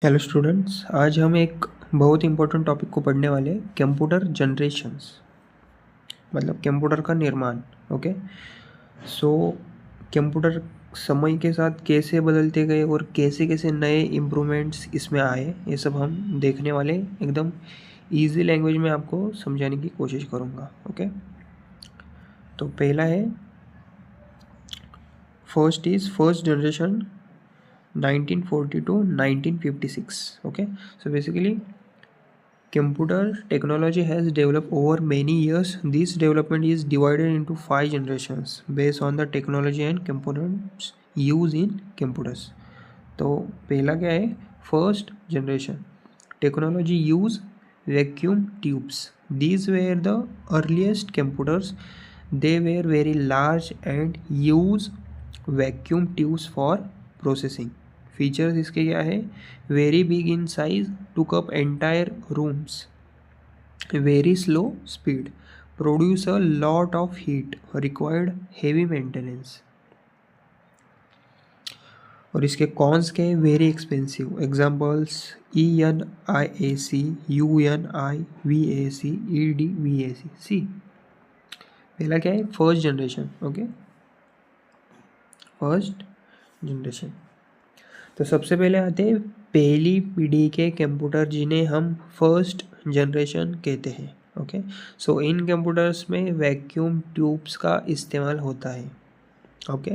Hello students, आज हम एक बहुत इम्पोर्टेंट टॉपिक को पढ़ने वाले हैं, कंप्यूटर जनरेशंस, मतलब कंप्यूटर का निर्माण। ओके, सो कंप्यूटर समय के साथ कैसे बदलते गए और कैसे कैसे नए इम्प्रूवमेंट्स इसमें आए, ये सब हम देखने वाले हैं। एकदम इजी लैंग्वेज में आपको समझाने की कोशिश करूँगा। ओके, तो पहला है first generation 1940 to 1956. Okay, so basically computer technology has developed over many years. This development is divided into 5 generations based on the technology and components used in computers. तो पहला क्या है? First generation technology use vacuum tubes. These were the earliest computers. They were very large and use vacuum tubes for processing. Features इसके क्या है? Very big in size, took up entire rooms, very slow speed, produce a lot of heat, required heavy maintenance. और इसके cons के very expensive. Examples ENIAC, UNIVAC, EDVAC. सी पहला क्या है? First generation. Okay, first generation. तो सबसे पहले आते हैं पहली पीढ़ी के कंप्यूटर, जिन्हें हम फर्स्ट जनरेशन कहते हैं. ओके, सो इन कंप्यूटर्स में वैक्यूम ट्यूब्स का इस्तेमाल होता है. ओके,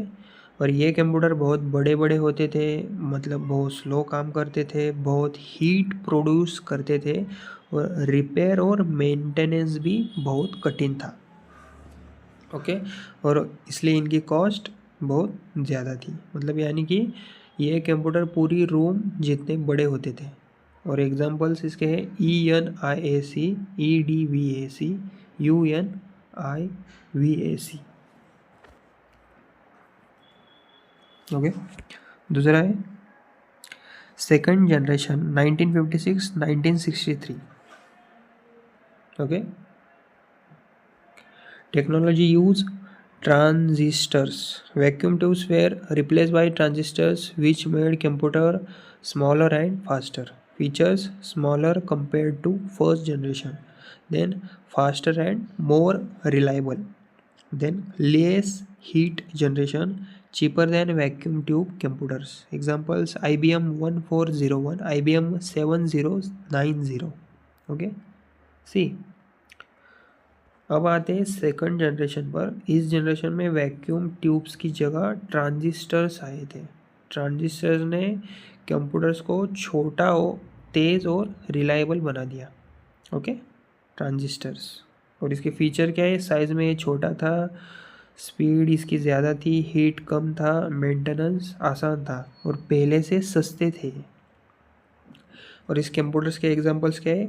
और ये कंप्यूटर बहुत बड़े बड़े होते थे, मतलब बहुत स्लो काम करते थे, बहुत हीट प्रोड्यूस करते थे, और रिपेयर और मेंटेनेंस भी बहुत कठिन था. ओके, और इसलिए इनकी कॉस्ट बहुत ज़्यादा थी. मतलब यानी कि ये कंप्यूटर पूरी रूम जितने बड़े होते थे. और एग्जांपल्स इसके हैं ENIAC, EDVAC, UNIVAC. ओके, दूसरा है second generation 1956-1963. Okay, technology use transistors. Vacuum tubes were replaced by transistors, which made computer smaller and faster. Features: smaller compared to first generation, then faster and more reliable, then less heat generation, cheaper than vacuum tube computers. Examples: IBM 1401, IBM 7090. Okay, see, अब आते हैं second generation पर. इस generation में vacuum tubes की जगह transistors आए थे. ट्रांजिस्टर्स ने कंप्यूटर्स को छोटा और तेज़ और रिलायबल बना दिया. Okay, transistors. और इसके फीचर क्या है? साइज़ में ये छोटा था, स्पीड इसकी ज़्यादा थी, हीट कम था, मेंटेनेंस आसान था, और पहले से सस्ते थे. और इस कंप्यूटर्स के एग्जांपल्स क्या है?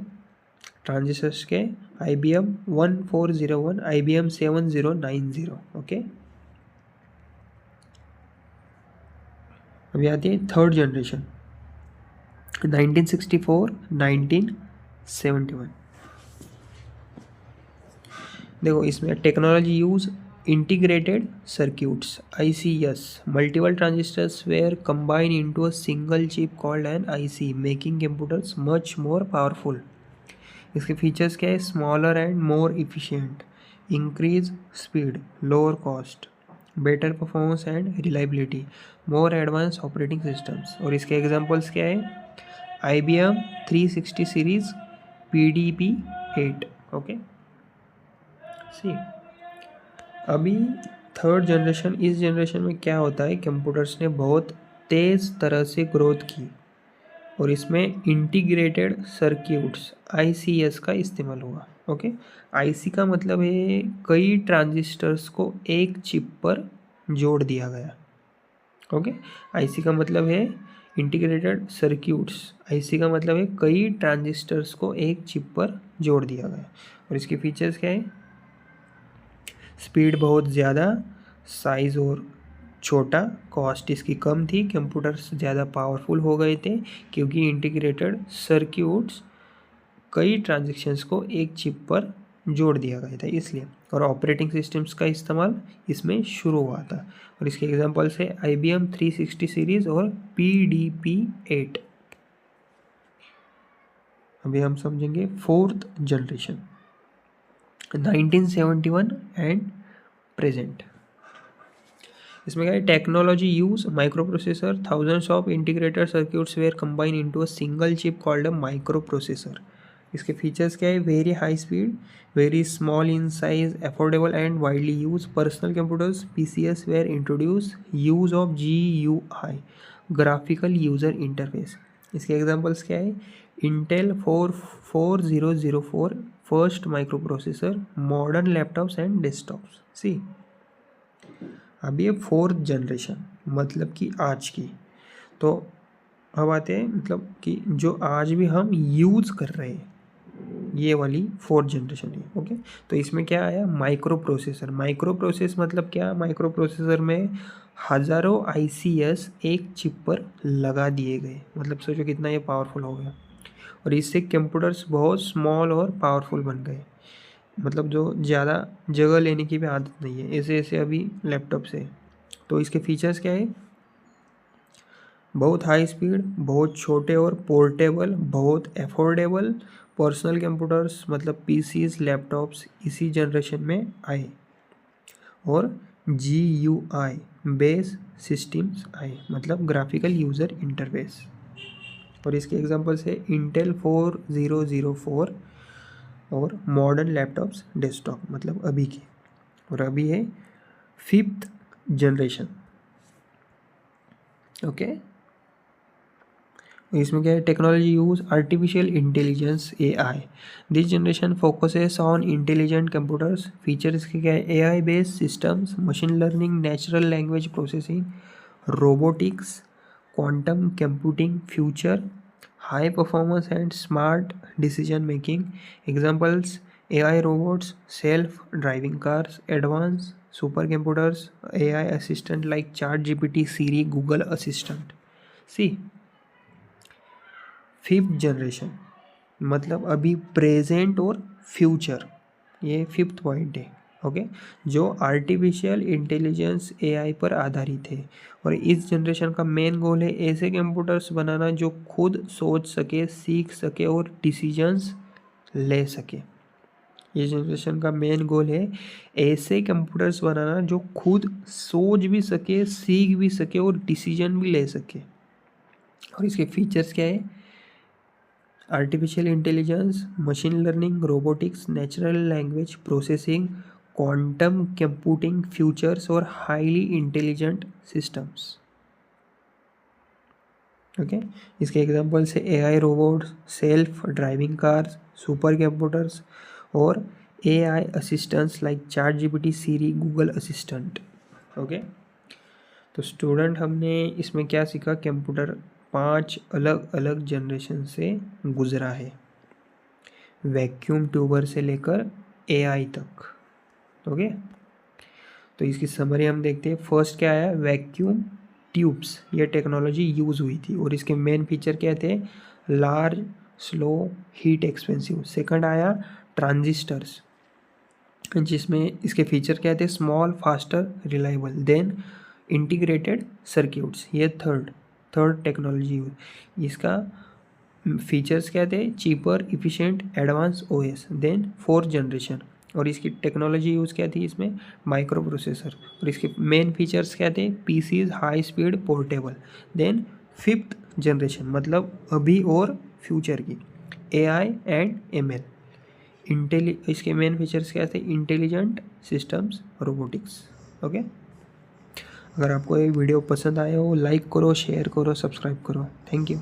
ट्रांजिस्टर्स के IBM 1401, IBM 7090. ओके, अभी आती है थर्ड जनरेशन 1964-1971. देखो, इसमें technology use integrated circuits, ICS. Multiple transistors were combine into a single chip called an IC, making computers much more powerful. इसके फीचर्स क्या है? Smaller and more efficient, increase speed, lower cost, better performance and reliability, more advance operating systems. और इसके examples क्या है? IBM 360 series, PDP-8. Okay, सी अभी third generation. इस generation में क्या होता है? कंप्यूटर्स ने बहुत तेज़ तरह से ग्रोथ की, और इसमें इंटीग्रेटेड सर्क्यूट्स ICS का इस्तेमाल हुआ. ओके, IC का मतलब है कई ट्रांजिस्टर्स को एक चिप पर जोड़ दिया गया. ओके, IC का मतलब है इंटीग्रेटेड सर्क्यूट्स. IC का मतलब है कई ट्रांजिस्टर्स को एक चिप पर जोड़ दिया गया. और इसके फीचर्स क्या है? स्पीड बहुत ज़्यादा, साइज़ और छोटा, कॉस्ट इसकी कम थी, कंप्यूटर्स ज़्यादा पावरफुल हो गए थे क्योंकि इंटीग्रेटेड सर्क्यूट्स कई ट्रांजैक्शंस को एक चिप पर जोड़ दिया गया था इसलिए. और ऑपरेटिंग सिस्टम्स का इस्तेमाल इसमें शुरू हुआ था. और इसके एग्जांपल्स है IBM 360 सीरीज़ और PDP-8. अभी हम समझेंगे फोर्थ जनरेशन 1971 एंड प्रेजेंट। इसमें क्या है, technology use microprocessor, thousands of integrated circuits were combine into a single chip called a microprocessor. इसके फीचर्स क्या है, very high speed, very small in size, affordable and widely use. Personal computers PCs were introduce, use of GUI graphical user interface. इसके examples क्या है, Intel 4004 first microprocessor, modern laptops and desktops. सी अब ये fourth generation मतलब कि आज की। तो अब आते हैं मतलब कि जो आज भी हम यूज़ कर रहे हैं, ये वाली फोर्थ जनरेशन है। ओके, तो इसमें क्या आया, माइक्रो प्रोसेसर। माइक्रो प्रोसेस मतलब क्या, माइक्रो प्रोसेसर में हज़ारों ICS एक चिप पर लगा दिए गए। मतलब सोचो कितना ये पावरफुल हो गया, और इससे कंप्यूटर्स बहुत स्मॉल और पावरफुल बन गए। मतलब जो ज़्यादा जगह लेने की भी आदत नहीं है, ऐसे ऐसे अभी लैपटॉप से। तो इसके फीचर्स क्या है, बहुत हाई स्पीड, बहुत छोटे और पोर्टेबल, बहुत अफोर्डेबल। पर्सनल कंप्यूटर्स मतलब PCs लैपटॉप्स इसी जनरेशन में आए, और GUI बेस सिस्टम्स आए, मतलब ग्राफिकल यूज़र इंटरफेस। और इसके एग्जांपल्स है इंटेल 4004 और मॉडर्न लैपटॉप्स डेस्कटॉप मतलब अभी की। और अभी है फिफ्थ जनरेशन। ओके, इसमें क्या है, technology use artificial intelligence AI। This generation focuses on intelligent computers. Features के क्या है, AI based systems, machine learning, natural language processing, robotics, quantum computing, future, high performance and smart decision making. Examples AI robots, self driving cars, advance super computers, AI assistant like ChatGPT, Siri, Google assistant. See fifth generation मतलब अभी present और future, ये fifth point है। Okay, जो artificial intelligence AI पर आधारित है। और इस जनरेशन का मेन गोल है ऐसे कंप्यूटर्स बनाना जो खुद सोच सके, सीख सके और डिसीजंस ले सके। ये जनरेशन का मेन गोल है ऐसे कंप्यूटर्स बनाना जो खुद सोच भी सके, सीख भी सके और डिसीजन भी ले सके। और इसके फीचर्स क्या है, artificial intelligence, machine learning, robotics, natural language processing, quantum computing, futures और हाईली इंटेलिजेंट सिस्टम्स। ओके, इसके एग्जांपल्स है AI robots, self driving cars, super computers और AI assistants like ChatGPT, Siri, Google assistant. Okay, तो student हमने इसमें क्या सीखा, computer 5 अलग अलग जनरेशन से गुजरा है, वैक्यूम ट्यूबर से लेकर AI तक। ओके, तो इसकी समरी हम देखते हैं। फर्स्ट क्या आया, वैक्यूम ट्यूब्स, ये टेक्नोलॉजी यूज़ हुई थी और इसके मेन फीचर क्या थे, large, slow, heat expensive. Second आया ट्रांजिस्टर्स, जिसमें इसके फीचर क्या थे, small, faster, reliable. Then integrated circuits, ये थर्ड टेक्नोलॉजी। इसका फीचर्स क्या थे, cheaper, efficient, advance OS। Then fourth generation, और इसकी टेक्नोलॉजी यूज़ क्या थी इसमें, माइक्रो प्रोसेसर। और इसके मेन फीचर्स क्या थे, PCs high speed, portable. Then fifth generation मतलब अभी और फ्यूचर की, AI एंड ML। इसके मेन फीचर्स क्या थे, इंटेलिजेंट सिस्टम्स, रोबोटिक्स। ओके, अगर आपको ये वीडियो पसंद आया हो, लाइक करो, शेयर करो, सब्सक्राइब करो। Thank you.